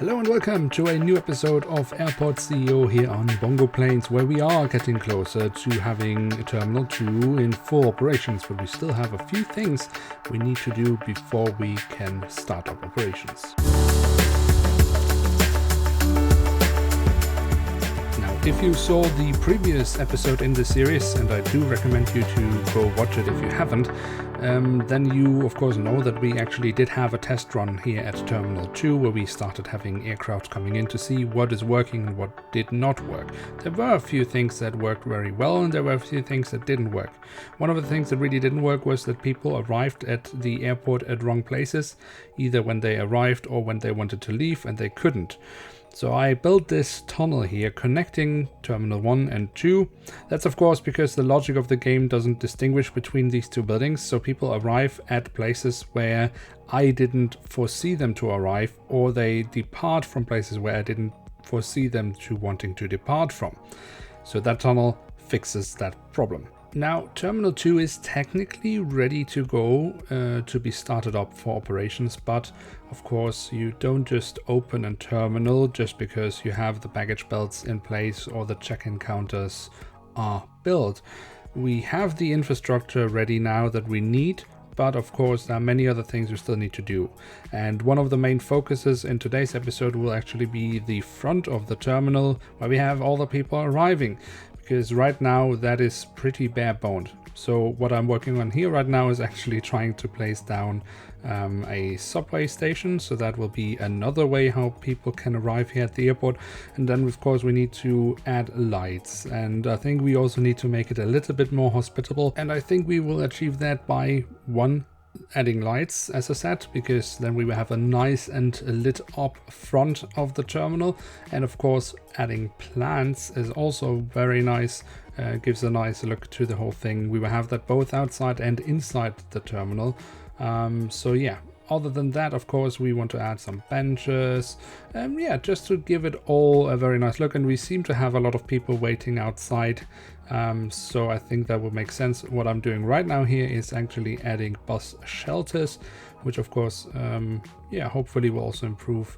Hello and welcome to a new episode of airportceo here on BongoPlanes, where we are getting closer to having Terminal 2 in full operations, but we still have a few things we need to do before we can start up operations. If you saw the previous episode in the series, and I do recommend you to go watch it if you haven't, then you of course know that we actually did have a test run here at Terminal 2 where we started having aircraft coming in to see what is working and what did not work. There were a few things that worked very well and there were a few things that didn't work. One of the things that really didn't work was that people arrived at the airport at wrong places, either when they arrived or when they wanted to leave and they couldn't. So I built this tunnel here connecting Terminal 1 and 2. That's of course because the logic of the game doesn't distinguish between these two buildings, so people arrive at places where I didn't foresee them to arrive, or they depart from places where I didn't foresee them to wanting to depart from. So that tunnel fixes that problem. Now, Terminal 2 is technically ready to go to be started up for operations, but of course you don't just open a terminal just because you have the baggage belts in place or the check-in counters are built. We have the infrastructure ready now that we need, but of course there are many other things we still need to do. And one of the main focuses in today's episode will actually be the front of the terminal, where we have all the people arriving. Because right now that is pretty bare-boned. So what I'm working on here right now is actually trying to place down a subway station, so that will be another way how people can arrive here at the airport. And then of course we need to add lights, and I think we also need to make it a little bit more hospitable, and I think we will achieve that by adding lights, as I said, because then we will have a nice and lit up front of the terminal. And of course adding plants is also very nice, gives a nice look to the whole thing. We will have that both outside and inside the terminal. So yeah, other than that, of course, we want to add some benches, just to give it all a very nice look. And we seem to have a lot of people waiting outside, so I think that would make sense. What I'm doing right now here is actually adding bus shelters, which of course, hopefully will also improve.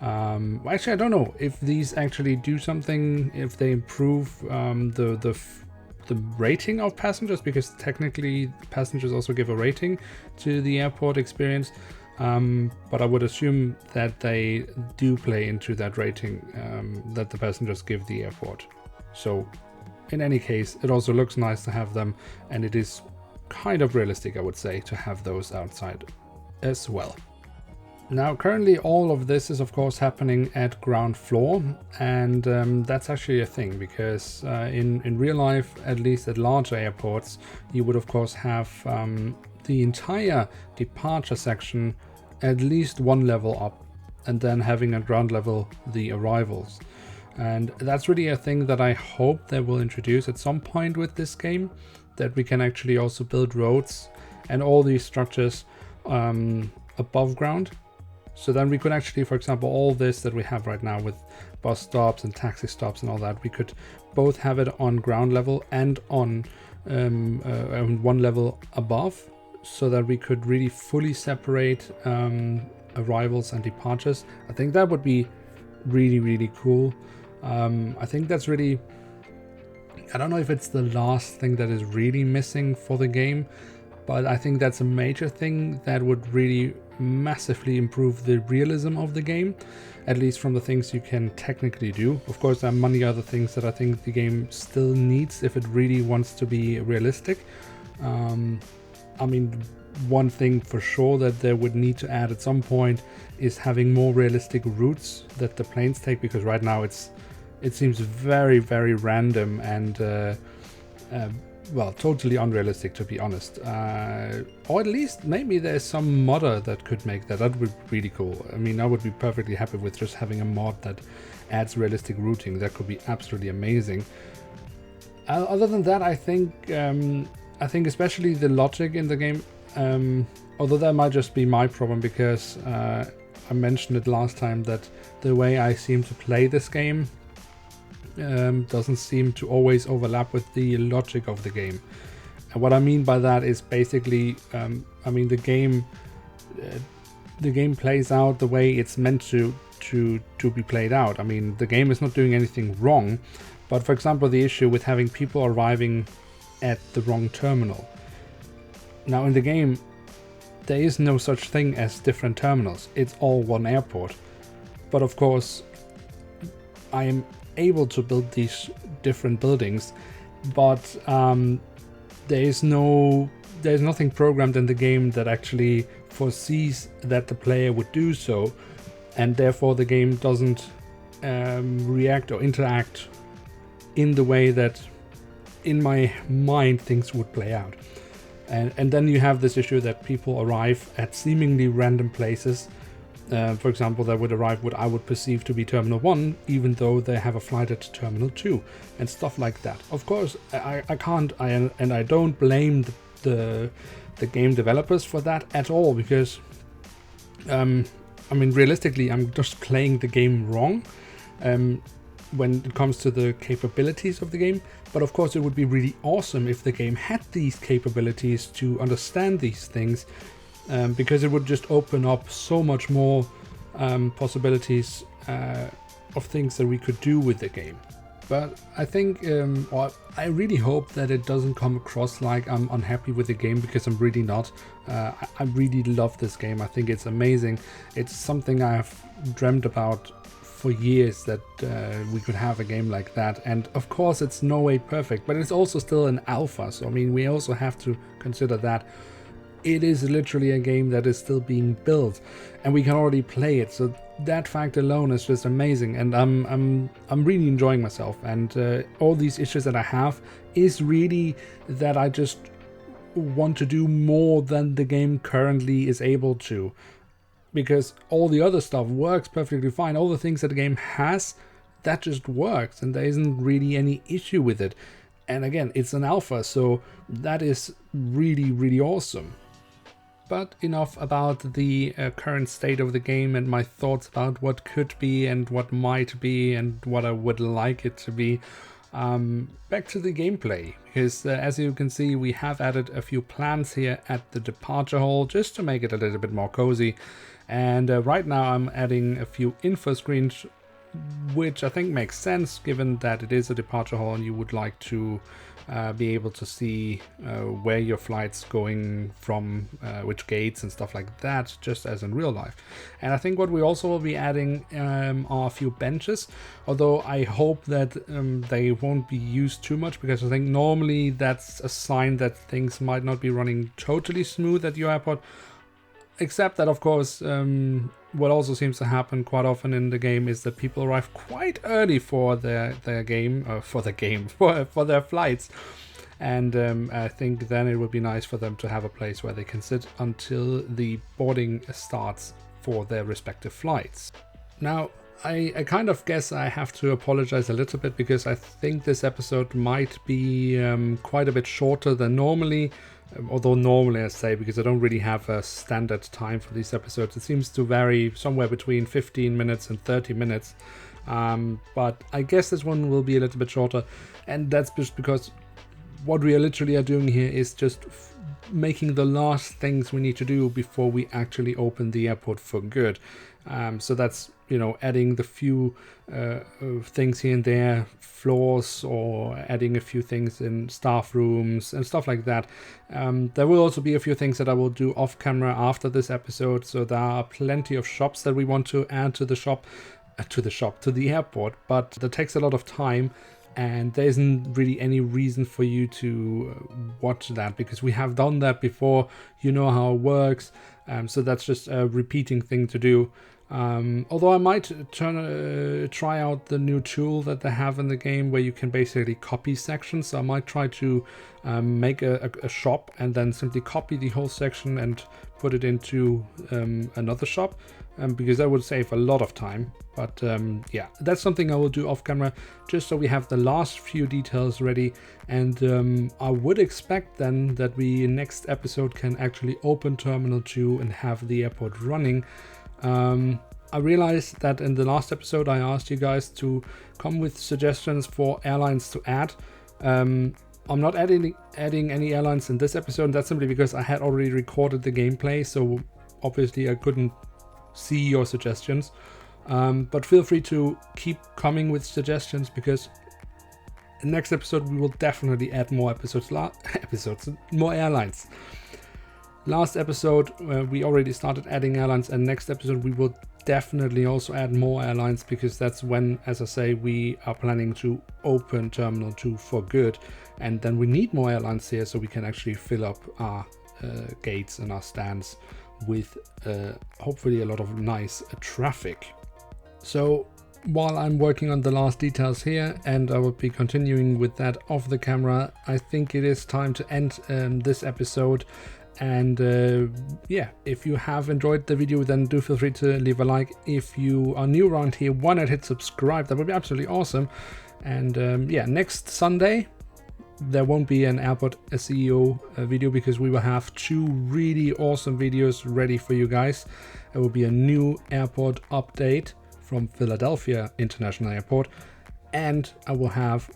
Actually, I don't know if these actually do something, if they improve the rating of passengers, because technically passengers also give a rating to the airport experience, but I would assume that they do play into that rating that the passengers give the airport. So in any case, it also looks nice to have them, and it is kind of realistic, I would say, to have those outside as well. Now, currently all of this is of course happening at ground floor, and that's actually a thing, because in real life, at least at larger airports, you would of course have the entire departure section at least one level up, and then having at ground level the arrivals. And that's really a thing that I hope they will introduce at some point with this game, that we can actually also build roads and all these structures above ground. So then we could actually, for example, all this that we have right now with bus stops and taxi stops and all that, we could both have it on ground level and on one level above, so that we could really fully separate arrivals and departures. I think that would be really, really cool. I think that's really, I don't know if it's the last thing that is really missing for the game, but I think that's a major thing that would really massively improve the realism of the game, at least from the things you can technically do. Of course, there are many other things that I think the game still needs if it really wants to be realistic. I mean, one thing for sure that they would need to add at some point is having more realistic routes that the planes take, because right now it seems very, very random and well, totally unrealistic, to be honest. Or at least maybe there's some modder that could make that. That would be really cool. I mean, I would be perfectly happy with just having a mod that adds realistic routing. That could be absolutely amazing. Other than that, I think especially the logic in the game, although that might just be my problem, because I mentioned it last time that the way I seem to play this game doesn't seem to always overlap with the logic of the game. And what I mean by that is basically, I mean, the game plays out the way it's meant to to be played out. I mean, the game is not doing anything wrong, but for example, the issue with having people arriving at the wrong terminal. Now in the game, there is no such thing as different terminals. It's all one airport. But of course, I am able to build these different buildings, but there's nothing programmed in the game that actually foresees that the player would do so, and therefore the game doesn't react or interact in the way that in my mind things would play out. And then you have this issue that people arrive at seemingly random places. For example, they would arrive what I would perceive to be Terminal 1, even though they have a flight at Terminal 2, and stuff like that. Of course, I don't blame the game developers for that at all, because I mean, realistically, I'm just playing the game wrong when it comes to the capabilities of the game. But of course, it would be really awesome if the game had these capabilities to understand these things, because it would just open up so much more possibilities of things that we could do with the game. But I think, or I really hope that it doesn't come across like I'm unhappy with the game, because I'm really not. I really love this game. I think it's amazing. It's something I've dreamt about for years, that we could have a game like that. And of course, it's no way perfect, but it's also still an alpha. So I mean, we also have to consider that it is literally a game that is still being built, and we can already play it. So that fact alone is just amazing, and I'm really enjoying myself. And all these issues that I have is really that I just want to do more than the game currently is able to, because all the other stuff works perfectly fine. All the things that the game has, that just works, and there isn't really any issue with it. And again, it's an alpha, so that is really, really awesome. But enough about the current state of the game and my thoughts about what could be and what might be and what I would like it to be. Back to the gameplay, because as you can see, we have added a few plans here at the departure hall just to make it a little bit more cozy. And right now I'm adding a few info screens, which I think makes sense given that it is a departure hall and you would like to be able to see where your flight's going from, which gates and stuff like that, just as in real life. And I think what we also will be adding are a few benches, although I hope that they won't be used too much, because I think normally that's a sign that things might not be running totally smooth at your airport. Except that, of course, what also seems to happen quite often in the game is that people arrive quite early for their flights, and I think then it would be nice for them to have a place where they can sit until the boarding starts for their respective flights. Now, I kind of guess I have to apologize a little bit, because I think this episode might be quite a bit shorter than normally. Although normally I say, because I don't really have a standard time for these episodes, it seems to vary somewhere between 15 minutes and 30 minutes. But I guess this one will be a little bit shorter, and that's just because what we literally are doing here is just making the last things we need to do before we actually open the airport for good. So that's, you know, adding the few things here and there, floors, or adding a few things in staff rooms and stuff like that. There will also be a few things that I will do off camera after this episode. So there are plenty of shops that we want to add to the airport, but that takes a lot of time. And there isn't really any reason for you to watch that, because we have done that before. You know how it works. So that's just a repeating thing to do. Although I might try out the new tool that they have in the game, where you can basically copy sections. So I might try to make a shop and then simply copy the whole section and put it into another shop, because that would save a lot of time. But yeah, that's something I will do off camera, just so we have the last few details ready. And I would expect then that we next episode can actually open Terminal 2 and have the airport running. I realized that in the last episode I asked you guys to come with suggestions for airlines to add. I'm not adding any airlines in this episode, and that's simply because I had already recorded the gameplay, so obviously I couldn't see your suggestions. But feel free to keep coming with suggestions, because in the next episode we will definitely add more more airlines. Last episode we already started adding airlines, and next episode we will definitely also add more airlines, because that's when, as I say, we are planning to open Terminal 2 for good, and then we need more airlines here so we can actually fill up our gates and our stands with hopefully a lot of nice traffic. So while I'm working on the last details here, and I will be continuing with that off the camera, I think it is time to end this episode. And if you have enjoyed the video, then do feel free to leave a like. If you are new around here, why not hit subscribe? That would be absolutely awesome. And next Sunday there won't be an airportceo video, because we will have 2 really awesome videos ready for you guys. It will be a new airport update from Philadelphia International Airport, and I will have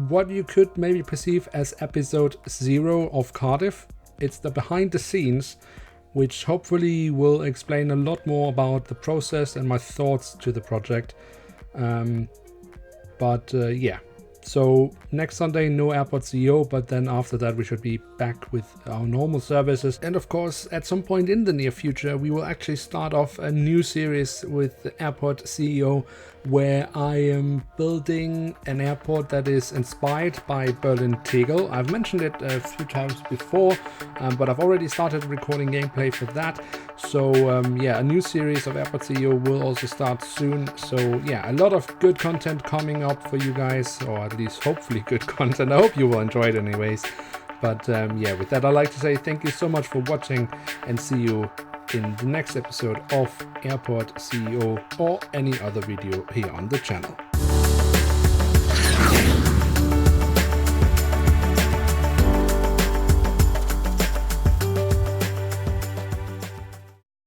what you could maybe perceive as episode 0 of Cardiff. It's the behind the scenes, which hopefully will explain a lot more about the process and my thoughts to the project. So next Sunday, no airportceo, but then after that we should be back with our normal services. And of course, at some point in the near future, we will actually start off a new series with the airportceo, where I am building an airport that is inspired by Berlin-Tegel. I've mentioned it a few times before, but I've already started recording gameplay for that. So a new series of airportceo will also start soon. So a lot of good content coming up for you guys, or at least hopefully good content. I hope you will enjoy it anyways. But with that, I'd like to say thank you so much for watching, and see you in the next episode of airportceo or any other video here on the channel.